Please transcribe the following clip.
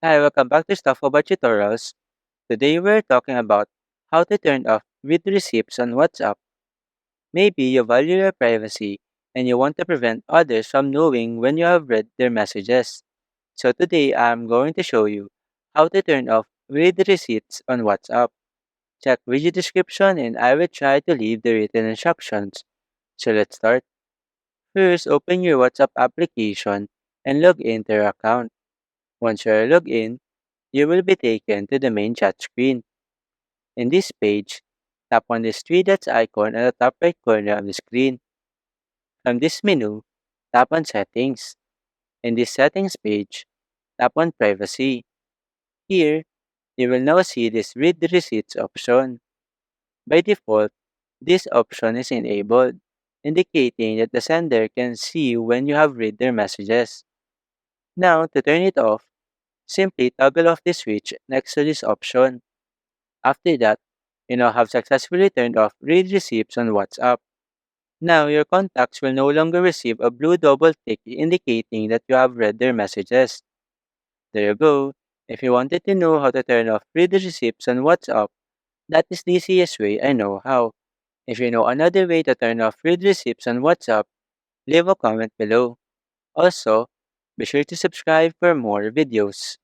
Hi, welcome back to Stuff About Tutorials. Today we're talking about how to turn off read receipts on WhatsApp. Maybe you value your privacy and you want to prevent others from knowing when you have read their messages. So today I'm going to show you how to turn off read receipts on WhatsApp. Check video description and I will try to leave the written instructions. So let's start. First, open your WhatsApp application and log into your account. Once you're logged in, you will be taken to the main chat screen. In this page, tap on this three dots icon at the top right corner of the screen. From this menu, tap on Settings. In this Settings page, tap on Privacy. Here, you will now see this Read the Receipts option. By default, this option is enabled, indicating that the sender can see when you have read their messages. Now, to turn it off, simply toggle off the switch next to this option. After that, you now have successfully turned off read receipts on WhatsApp. Now, your contacts will no longer receive a blue double tick indicating that you have read their messages. There you go. If you wanted to know how to turn off read receipts on WhatsApp, that is the easiest way I know how. If you know another way to turn off read receipts on WhatsApp, leave a comment below. Also, be sure to subscribe for more videos.